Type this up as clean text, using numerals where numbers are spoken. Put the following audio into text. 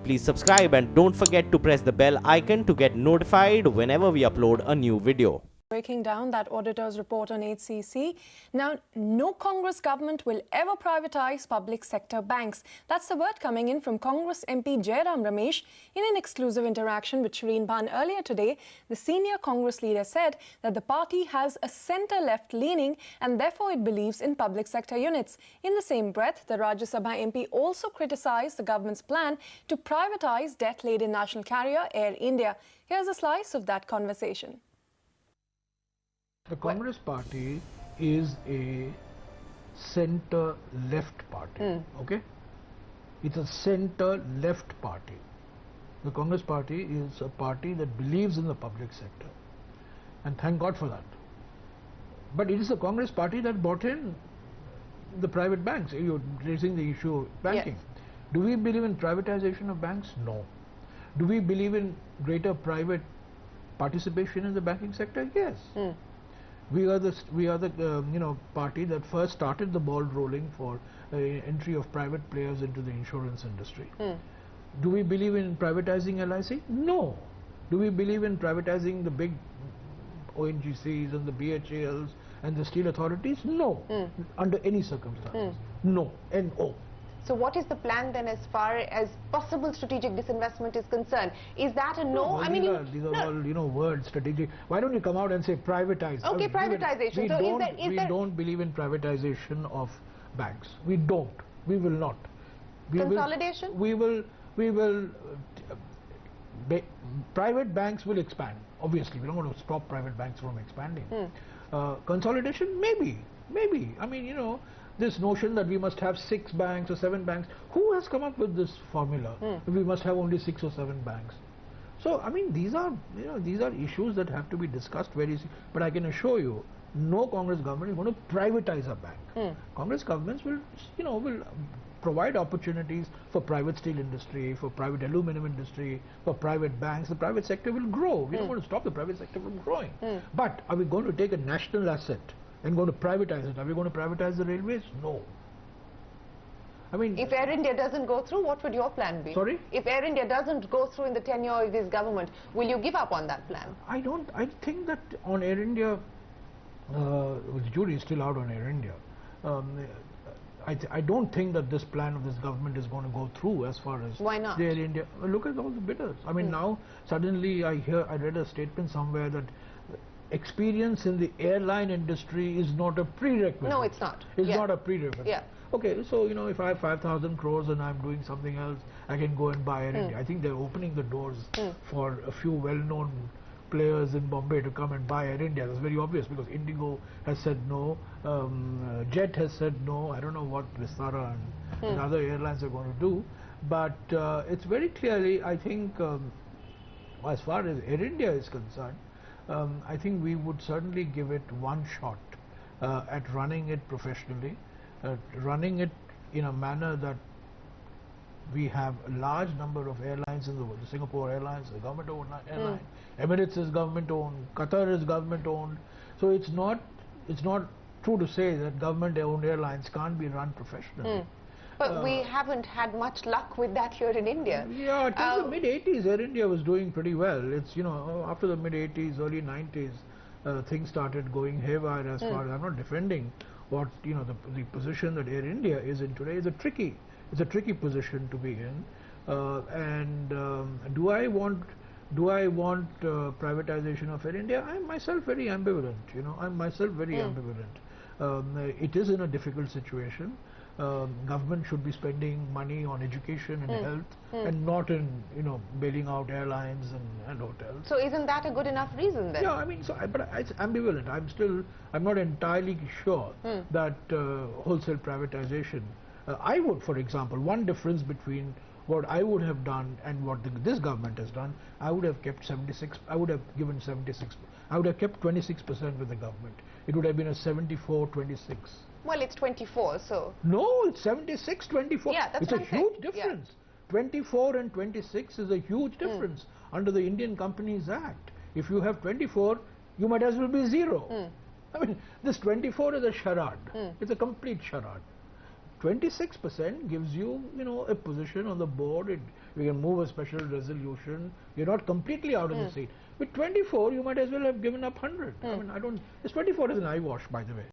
Please subscribe and don't forget to press the bell icon to get notified whenever we upload a new video. Breaking down that auditor's report on HCC. Now, no Congress government will ever privatize public sector banks. That's the word coming in from Congress MP Jairam Ramesh. In an exclusive interaction with Shireen Bhan earlier today, the senior Congress leader said that the party has a centre-left leaning and therefore it believes in public sector units. In the same breath, the Rajya Sabha MP also criticised the government's plan to privatize debt-laden national carrier Air India. Here's a slice of that conversation. The Congress party is a centre-left party, okay? It's a centre-left party. The Congress party is a party that believes in the public sector, and thank God for that. But it is the Congress party that brought in the private banks. You're raising the issue of banking. Yes. Do we believe in privatization of banks? No. Do we believe in greater private participation in the banking sector? Yes. We are the party that first started the ball rolling for entry of private players into the insurance industry. Do we believe in privatizing LIC? No. Do we believe in privatizing the big ONGCs and the BHALs and the steel authorities? No. Under any circumstances. No. N-O. So what is the plan then as far as possible strategic disinvestment is concerned? Is that a no? I mean, these are all words, strategic. Why don't you come out and say privatize? Okay, privatization. We don't believe in privatization of banks. We don't. We will not. Consolidation? Private banks will expand. Obviously, we don't want to stop private banks from expanding. Consolidation, maybe. I mean, this notion that we must have 6 banks or 7 banks, who has come up with this formula? We must have only 6 or 7 banks. So I mean, these are issues that have to be discussed very seriously. But I can assure you, no Congress government is going to privatize a bank. Congress governments will provide opportunities for private steel industry, for private aluminum industry, for private banks. The private sector will grow. We don't want to stop the private sector from growing. But are we going to take a national asset and going to privatize it? Are we going to privatize the railways? No. I mean, if Air India doesn't go through, what would your plan be? Sorry? If Air India doesn't go through in the tenure of this government, will you give up on that plan? I think that on Air India, the jury is still out on Air India. I don't think that this plan of this government is going to go through as far as Why not? The Air India. Look at all the bidders. I mean, now suddenly I read a statement somewhere that experience in the airline industry is not a prerequisite. No, it's not. It's not a prerequisite. Yeah. Okay, so if I have 5,000 crores and I'm doing something else, I can go and buy Air India. I think they're opening the doors for a few well-known players in Bombay to come and buy Air India. That's very obvious because Indigo has said no, Jet has said no. I don't know what Vistara and other airlines are going to do, but it's very clearly, I think, as far as Air India is concerned, I think we would certainly give it one shot at running it professionally, running it in a manner that we have a large number of airlines in the world. The Singapore Airlines, the government-owned airline. Emirates is government-owned. Qatar is government-owned. So it's not true to say that government-owned airlines can't be run professionally. But we haven't had much luck with that here in India. Yeah, till the mid-80s, Air India was doing pretty well. It's, after the mid-80s, early 90s, things started going haywire as far as, I'm not defending what, the position that Air India is in today is it's a tricky position to be in. Do I want privatization of Air India? I'm myself very ambivalent, it is in a difficult situation. Government should be spending money on education and health and not in bailing out airlines and hotels. So isn't that a good enough reason then? Yeah, I mean, but it's ambivalent. I'm not entirely sure that wholesale privatization. I would, for example, one difference between what I would have done and what this government has done, I would have kept 76. I would have given 76. I would have kept 26% with the government. It would have been a 74-26. Well, it's 24, so... No, it's 76-24. Yeah, that's it's a huge difference. Yeah. 24 and 26 is a huge difference under the Indian Companies Act. If you have 24, you might as well be 0. I mean, this 24 is a charade. It's a complete charade. 26% gives you, a position on the board. You can move a special resolution. You're not completely out of the seat. With 24, you might as well have given up 100. I mean, this 24 is an eyewash, by the way.